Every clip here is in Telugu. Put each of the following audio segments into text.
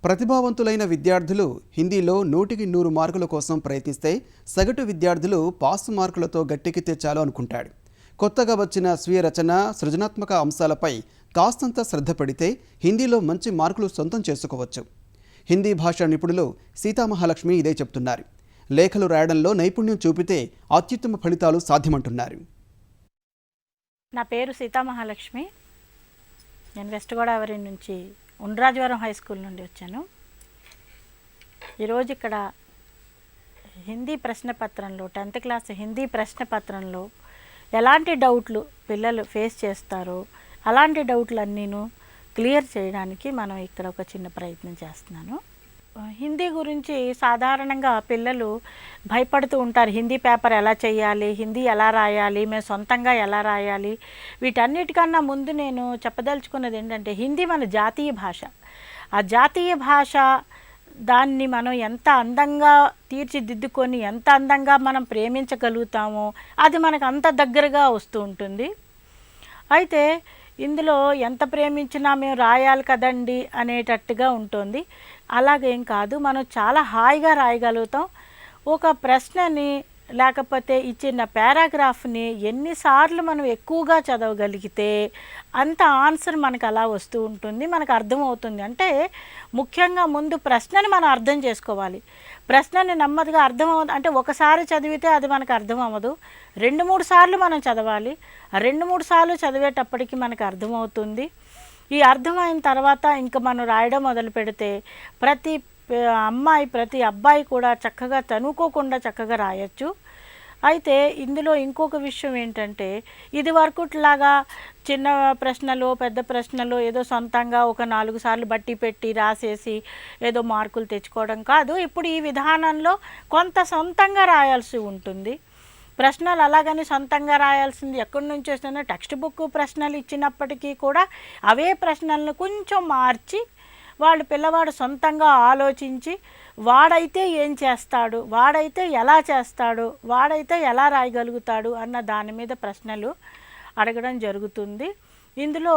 ప్రతిభావంతులైన విద్యార్థులు హిందీలో 100కి 100 మార్కుల కోసం ప్రయత్నిస్తే సగటు విద్యార్థులు పాస్ మార్కులతో గట్టెక్కితే చాలు అనుకుంటాడు. కొత్తగా వచ్చిన స్వీయ రచన, సృజనాత్మక అంశాలపై కాస్తంత శ్రద్ధ పడితే హిందీలో మంచి మార్కులు సొంతం చేసుకోవచ్చు. హిందీ భాషా నిపుణులు సీతామహాలక్ష్మి ఇదే చెప్తున్నారు. లేఖలు రాయడంలో నైపుణ్యం చూపితే అత్యుత్తమ ఫలితాలు సాధ్యమంటున్నారు. నా పేరు సీతామహాలక్ష్మి. నేను వెస్ట్ గోదావరి నుంచి ఉండ్రాజవరం హై స్కూల్ నుండి వచ్చాను. ఈరోజు ఇక్కడ హిందీ ప్రశ్నపత్రంలో 10th క్లాస్ హిందీ ప్రశ్నపత్రంలో ఎలాంటి డౌట్లు పిల్లలు ఫేస్ చేస్తారో అలాంటి డౌట్లన్నీను క్లియర్ చేయడానికి మనం ఇక్కడ ఒక చిన్న ప్రయత్నం చేస్తున్నాను. హిందీ గురించి సాధారణంగా పిల్లలు భయపడుతూ ఉంటారు. హిందీ పేపర్ ఎలా చేయాలి, హిందీ ఎలా రాయాలి, మేము సొంతంగా ఎలా రాయాలి. వీటన్నిటికన్నా ముందు నేను చెప్పదలుచుకున్నది ఏంటంటే హిందీ మన జాతీయ భాష. ఆ జాతీయ భాష దాన్ని మనం ఎంత అందంగా తీర్చిదిద్దుకొని ఎంత అందంగా మనం ప్రేమించగలుగుతామో అది మనకు అంత దగ్గరగా వస్తూ ఉంటుంది. అయితే ఇందులో ఎంత ప్రేమించినా మేము రాయాలి కదండి అనేటట్టుగా ఉంటుంది. అలాగేం కాదు, మనం చాలా హాయిగా రాయగలుగుతాం. ఒక ప్రశ్నని లేకపోతే ఇచ్చిన పారాగ్రాఫ్ని ఎన్నిసార్లు మనం ఎక్కువగా చదవగలిగితే అంత ఆన్సర్ మనకు అలా వస్తూ ఉంటుంది, మనకు అర్థమవుతుంది. అంటే ముఖ్యంగా ముందు ప్రశ్నని మనం అర్థం చేసుకోవాలి. ప్రశ్నని నెమ్మదిగా అంటే ఒకసారి చదివితే అది మనకు అర్థం అవ్వదు, 2-3 సార్లు మనం చదవాలి. 2-3 సార్లు చదివేటప్పటికి మనకు అర్థమవుతుంది. ఈ అర్థమైన తర్వాత ఇంకా మనం రాయడం మొదలు పెడితే ప్రతి అమ్మాయి ప్రతి అబ్బాయి కూడా చక్కగా తనుకోకుండా చక్కగా రాయొచ్చు. అయితే ఇందులో ఇంకొక విషయం ఏంటంటే ఇది వరకుట్లాగా చిన్న ప్రశ్నలు పెద్ద ప్రశ్నలు ఏదో సొంతంగా ఒక 4 సార్లు బట్టి పెట్టి రాసేసి ఏదో మార్కులు తెచ్చుకోవడం కాదు. ఇప్పుడు ఈ విధానంలో కొంత సొంతంగా రాయాల్సి ఉంటుంది. ప్రశ్నలు అలాగని సొంతంగా రాయాల్సింది ఎక్కడి నుంచి వస్తుందో టెక్స్ట్ బుక్ ప్రశ్నలు ఇచ్చినప్పటికీ కూడా అవే ప్రశ్నలను కొంచెం మార్చి పిల్లవాడు సొంతంగా ఆలోచించి వాడైతే ఏం చేస్తాడు, వాడైతే ఎలా చేస్తాడు, వాడైతే ఎలా రాయగలుగుతాడు అన్న దాని మీద ప్రశ్నలు అడగడం జరుగుతుంది. ఇందులో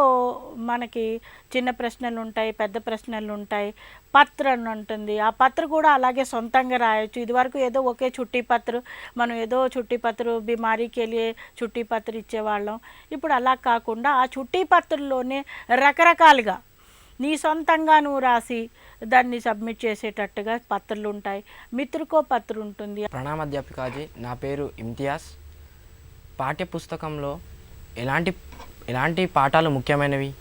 మనకి చిన్న ప్రశ్నలు ఉంటాయి, పెద్ద ప్రశ్నలు ఉంటాయి, పత్ర అని ఉంటుంది. ఆ పత్ర కూడా అలాగే సొంతంగా రాయొచ్చు. ఇదివరకు ఏదో ఒకే చుట్టి పత్ర, మనం ఏదో చుట్టి పత్ర బీమారీకి వెళ్ళి చుట్టి పత్ర ఇచ్చేవాళ్ళం. ఇప్పుడు అలా కాకుండా ఆ చుట్టి పత్రలోనే రకరకాలుగా నీ సొంతంగా నువ్వు రాసి దాన్ని సబ్మిట్ చేసేటట్టుగా పత్రాలు ఉంటాయి. మిత్రుకో పత్ర ఉంటుంది. ప్రణామ అధ్యాపికాజీ, నా పేరు ఇమ్తియాజ్. పాఠ్యపుస్తకంలో ఎలాంటి పాఠాలు ముఖ్యమైనవి?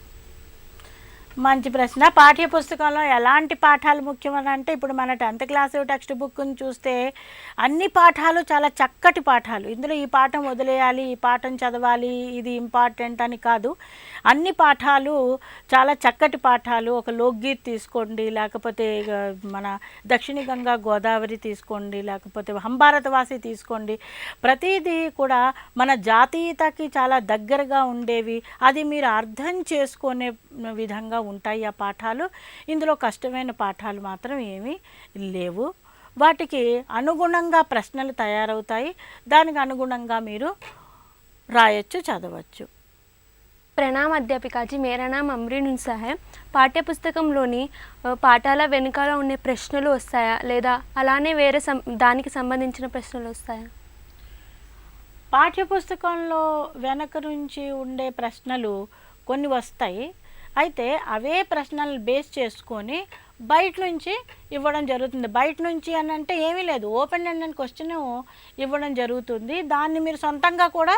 మంచి ప్రశ్న. పాఠ్యపుస్తకంలో ఎలాంటి పాఠాలు ముఖ్యమని అంటే ఇప్పుడు మన 10th క్లాస్ టెక్స్ట్ బుక్ని చూస్తే అన్ని పాఠాలు చాలా చక్కటి పాఠాలు. ఇందులో ఈ పాఠం వదిలేయాలి, ఈ పాఠం చదవాలి, ఇది ఇంపార్టెంట్ అని కాదు. అన్ని పాఠాలు చాలా చక్కటి పాఠాలు. ఒక లోక్గీత్ తీసుకోండి, లేకపోతే మన దక్షిణ గంగా గోదావరి తీసుకోండి, లేకపోతే హంభారతవాసి తీసుకోండి. ప్రతిదీ కూడా మన జాతీయతకి చాలా దగ్గరగా ఉండేవి. అది మీరు అర్థం చేసుకునే విధంగా ఉంటాయి ఆ పాఠాలు. ఇందులో కష్టమైన పాఠాలు మాత్రం ఏమీ లేవు. వాటికి అనుగుణంగా ప్రశ్నలు తయారవుతాయి. దానికి అనుగుణంగా మీరు రాయొచ్చు, చదవచ్చు. ప్రణామ అధ్యాపికాజీ, మేరా నామ్ అమ్రీనున్సా హై. పాఠ్యపుస్తకంలోని పాఠాల వెనుకాల ఉండే ప్రశ్నలు వస్తాయా లేదా అలానే వేరే దానికి సంబంధించిన ప్రశ్నలు వస్తాయా? పాఠ్యపుస్తకంలో వెనక నుంచి ఉండే ప్రశ్నలు కొన్ని వస్తాయి. అయితే అవే ప్రశ్నలు బేస్ చేసుకొని బయట నుంచి ఇవ్వడం జరుగుతుంది. బయట నుంచి అని అంటే ఏమీ లేదు, ఓపెన్ ఎండెడ్ క్వశ్చన్ ఇవ్వడం జరుగుతుంది. దాన్ని మీరు సొంతంగా కూడా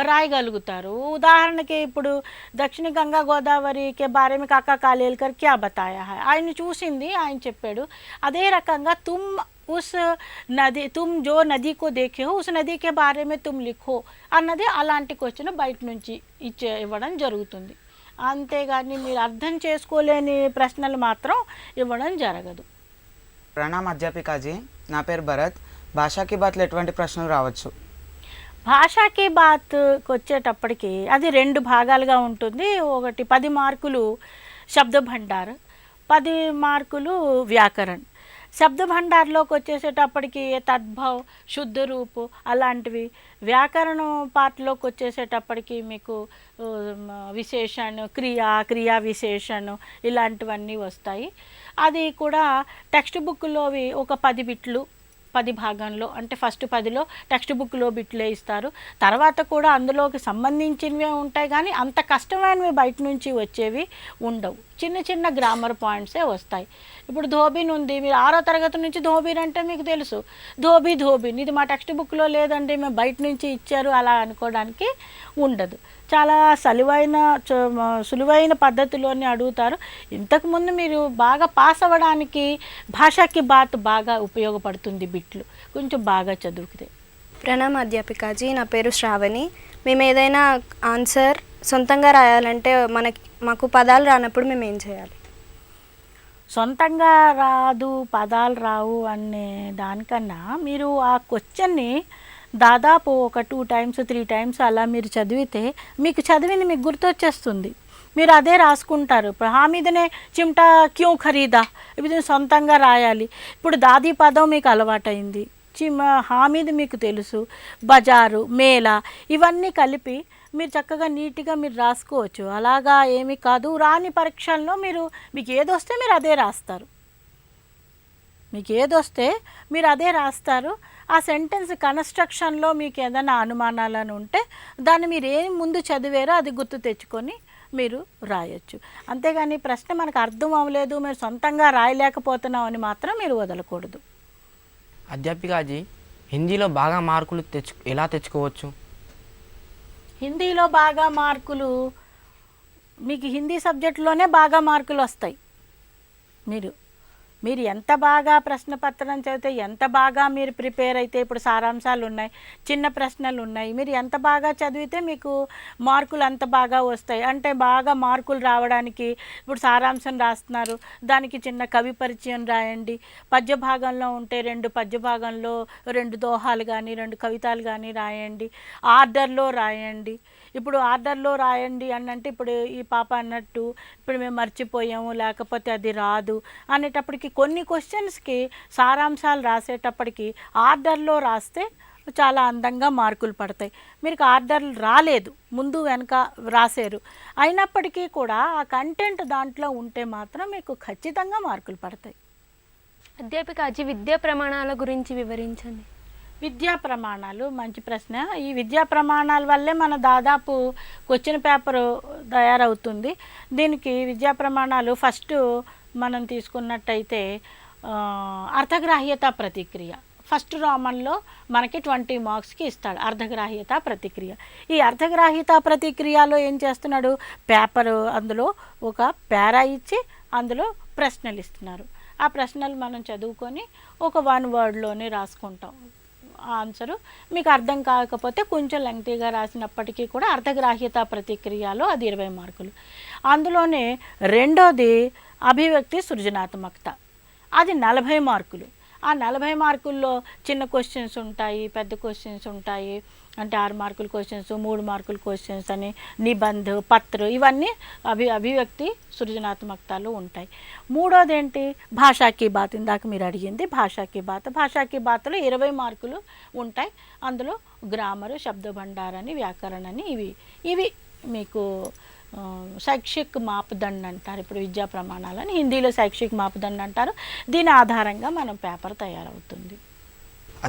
రాయగలుగుతారు. ఉదాహరణకి ఇప్పుడు దక్షిణ గంగా గోదావరి కే బారే మే కాకా కాలేల్కర్ క్యా బతాయా హై, ఆయన చూసింది ఆయన చెప్పాడు. అదే రకంగా తుమ్ జో నదీ కో దేఖే హో ఉస్ నదీ కే బారే మే తుమ్ లిఖో అన్నది అలాంటి క్వశ్చన్ బయట నుంచి ఇవ్వడం జరుగుతుంది. అంతేగాని మీరు అర్థం చేసుకోలేని ప్రశ్నలు మాత్రం ఇవ్వడం జరగదు. ప్రణామ అధ్యాపికాజీ, నా పేరు భరత్. భాషాకి బాత్లో ఎటువంటి ప్రశ్నలు రావచ్చు? భాషాకి బాత్కి వచ్చేటప్పటికి అది 2 భాగాలుగా ఉంటుంది. ఒకటి 10 మార్కులు శబ్ద భండార్, 10 మార్కులు వ్యాకరణ్. శబ్ద భండార్లోకి వచ్చేసేటప్పటికి తద్భవ్, శుద్ధ రూపు అలాంటివి. వ్యాకరణం పార్ట్లోకి వచ్చేసేటప్పటికి మీకు విశేషణ, క్రియా విశేషణ ఇలాంటివన్నీ వస్తాయి. అది కూడా టెక్స్ట్ బుక్లోవి ఒక 10 బిట్లు 10 భాగంలో, అంటే ఫస్ట్ 10లో టెక్స్ట్ బుక్లో బిట్లే ఇస్తారు. తర్వాత కూడా అందులోకి సంబంధించినవే ఉంటాయి, కానీ అంత కష్టమైనవి బయట నుంచి వచ్చేవి ఉండవు. చిన్న చిన్న గ్రామర్ పాయింట్సే వస్తాయి. ఇప్పుడు ధోబిన్ ఉంది, మీరు 6వ తరగతి నుంచి ధోబిన్ అంటే మీకు తెలుసు, ధోబిన్ ఇది మా టెక్స్ట్ బుక్లో లేదండి, మేము బయట నుంచి ఇచ్చారు అలా అనుకోవడానికి ఉండదు. చాలా సులువైన పద్ధతిలోనే అడుగుతారు. ఇంతకుముందు మీరు బాగా పాస్ అవ్వడానికి భాషాకి బాత్ బాగా ఉపయోగపడుతుంది. బిట్లు కొంచెం బాగా చదివితే. ప్రణామ్ అధ్యాపికాజీ, నా పేరు శ్రావణి. మేము ఏదైనా ఆన్సర్ సొంతంగా రాయాలంటే మాకు పదాలు రానప్పుడు మేము ఏం చేయాలి? సొంతంగా రాదు, పదాలు రావు అనే దానికన్నా మీరు ఆ క్వశ్చన్ని దాదాపు ఒక 2 times 3 times అలా మీరు చదివితే మీకు చదివింది మీకు గుర్తొచ్చేస్తుంది. మీరు అదే రాసుకుంటారు. ఇప్పుడు హామీదనే చిమ్టా క్యూ ఖరీదా, ఇది సొంతంగా రాయాలి. ఇప్పుడు దాది పదం మీకు అలవాటైంది, హామీద్ మీకు తెలుసు, బజారు, మేళా ఇవన్నీ కలిపి మీరు చక్కగా నీట్గా మీరు రాసుకోవచ్చు. అలాగా ఏమీ కాదు. రాని పరీక్షల్లో మీకు ఏదొస్తే మీరు అదే రాస్తారు. ఆ సెంటెన్స్ కన్స్ట్రక్షన్లో మీకు ఏదైనా అనుమానాలను ఉంటే దాన్ని మీరు ఏం ముందు చదివారో అది గుర్తు తెచ్చుకొని మీరు రాయొచ్చు. అంతేగాని ప్రశ్న మనకు అర్థం అవ్వలేదు, మీరు సొంతంగా రాయలేకపోతున్నాం అని మాత్రం మీరు వదలకూడదు. అధ్యాపికాజీ, హిందీలో బాగా మార్కులు ఎలా తెచ్చుకోవచ్చు? హిందీలో బాగా మార్కులు మీకు హిందీ సబ్జెక్టులోనే బాగా మార్కులు వస్తాయి. మీరు ఎంత బాగా ప్రశ్నపత్రం చదివితే, ఎంత బాగా మీరు ప్రిపేర్ అయితే, ఇప్పుడు సారాంశాలు ఉన్నాయి, చిన్న ప్రశ్నలు ఉన్నాయి, మీరు ఎంత బాగా చదివితే మీకు మార్కులు అంత బాగా వస్తాయి. అంటే బాగా మార్కులు రావడానికి ఇప్పుడు సారాంశం రాస్తున్నారు, దానికి చిన్న కవి పరిచయం రాయండి. పద్య భాగంలో ఉంటే 2 పద్య భాగంలో 2 దోహాలు కానీ 2 కవితలు కానీ రాయండి. ఆర్డర్లో రాయండి. ఇప్పుడు ఆర్డర్లో రాయండి అంటే ఇప్పుడు ఈ పాప అన్నట్టు ఇప్పుడు మేము మర్చిపోయాము, లేకపోతే అది రాదు అనేటప్పటికి కొన్ని క్వశ్చన్స్కి సారాంశాలు రాసేటప్పటికి ఆర్డర్లో రాస్తే చాలా అందంగా మార్కులు పడతాయి. మీకు ఆర్డర్లు రాలేదు, ముందు వెనక రాశారు, అయినప్పటికీ కూడా ఆ కంటెంట్ దాంట్లో ఉంటే మాత్రం మీకు ఖచ్చితంగా మార్కులు పడతాయి. అధ్యాపికాజీ, విద్యా ప్రమాణాల గురించి వివరించండి. విద్యా ప్రమాణాలు మంచి ప్రశ్న. ఈ విద్యా ప్రమాణాల వల్లే మన దాదాపు క్వశ్చన్ పేపరు తయారవుతుంది. దీనికి విద్యా ప్రమాణాలు ఫస్ట్ మనం తీసుకున్నట్టయితే అర్థగ్రాహ్యత ప్రతిక్రియ. ఫస్ట్ రోమన్లో మనకి 20 మార్క్స్కి ఇస్తాడు అర్ధగ్రాహ్యత ప్రతిక్రియ. ఈ అర్ధగ్రాహ్యత ప్రతిక్రియలో ఏం చేస్తున్నాడు, పేపరు అందులో ఒక పేరా ఇచ్చి అందులో ప్రశ్నలు ఇస్తున్నారు. ఆ ప్రశ్నలు మనం చదువుకొని ఒక 1 wordలోనే రాసుకుంటాం ఆన్సరు. మీకు అర్థం కాకపోతే కొంచెం లెంగ్తీగా రాసినప్పటికీ కూడా అర్ధగ్రాహ్యత ప్రతిక్రియలో అది 20 మార్కులు. అందులోనే రెండోది అభివ్యక్తి సృజనాత్మకత, అది 40 మార్కులు. ఆ 40 మార్కుల్లో చిన్న క్వశ్చన్స్ ఉంటాయి, పెద్ద క్వశ్చన్స్ ఉంటాయి. అంటే 6 మార్కుల క్వశ్చన్స్, 3 మార్కుల క్వశ్చన్స్ అని, నిబంధ, పత్ర ఇవన్నీ అభివ్యక్తి సృజనాత్మకతలు ఉంటాయి. మూడోది ఏంటి, భాషాకి బాత్. ఇందాక మీరు అడిగింది భాషాకి బాత్. భాషాకి బాత్లో 20 మార్కులు ఉంటాయి. అందులో గ్రామరు, శబ్దభండారని, వ్యాకరణని ఇవి మీకు శైక్షిక్ మాపదండ్ అంటారు. ఇప్పుడు విద్యా ప్రమాణాలని హిందీలో శైక్షిక్ మాపదండ్ అంటారు. దీని ఆధారంగా మనం పేపర్ తయారవుతుంది.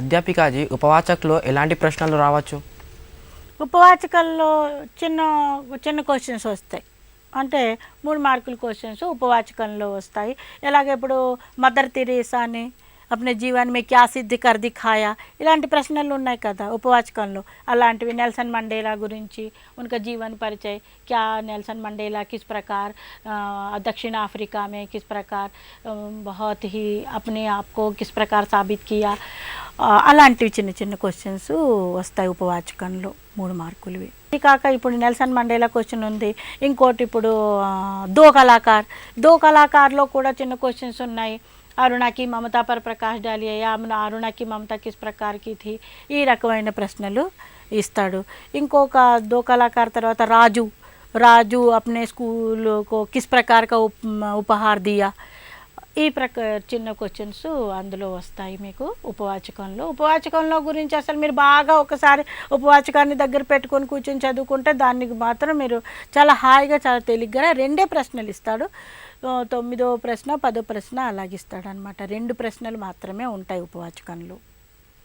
అధ్యాపికాజీ, ఉపవాచక్లో ఎలాంటి ప్రశ్నలు రావచ్చు? ఉపవాచకాల్లో చిన్న చిన్న క్వశ్చన్స్ వస్తాయి. అంటే 3 మార్కుల క్వశ్చన్స్ ఉపవాచకంలో వస్తాయి. ఎలాగ ఇప్పుడు మదర్ తెరీసాని अपने जीवन में क्या सिद्ध कर दिखाया ఇలాంటి ప్రశ్నలు ఉన్నాయి కదా ఉపవాచకంలో. అలాంటివి నెల్సన్ మండేలా గురించి उनका जीवन परिचय, क्या नेल्सन मंडेला किस प्रकार दक्षिण अफ्रीका में किस प्रकार बहुत ही अपने आप को किस प्रकार साबित किया, అలాంటివి చిన్న చిన్న క్వశ్చన్స్ వస్తాయి ఉపవాచకంలో 3 మార్కులవి. ఇది కాక ఇప్పుడు నెల్సన్ మండేలా క్వశ్చన్ ఉంది. ఇంకోటి ఇప్పుడు దో కళాకార్లో కూడా చిన్న క్వశ్చన్స్ ఉన్నాయి. అరుణ की ममता पर प्रकाश डालिए, या అరుణ की ममता किस प्रकार की थी, ఈ రకమైన ప్రశ్నలు ఇస్తాడు. ఇంకొక దో కళాకార్ తర్వాత రాజు अपने स्कूल को किस प्रकार का उपहार दिया, ఈ చిన్న క్వశ్చన్స్ అందులో వస్తాయి మీకు ఉపవాచకంలో. ఉపవాచకంలో గురించి అసలు మీరు బాగా ఒకసారి ఉపవాచకాన్ని దగ్గర పెట్టుకొని కూర్చొని చదువుకుంటే దానికి మాత్రం మీరు చాలా హాయిగా చాలా తేలిగ్గా 2 ప్రశ్నలు ఇస్తాడు. 9వ ప్రశ్న 10వ ప్రశ్న అలాగిస్తాడనమాట. 2 ప్రశ్నలు మాత్రమే ఉంటాయి ఉపవాచకంలో.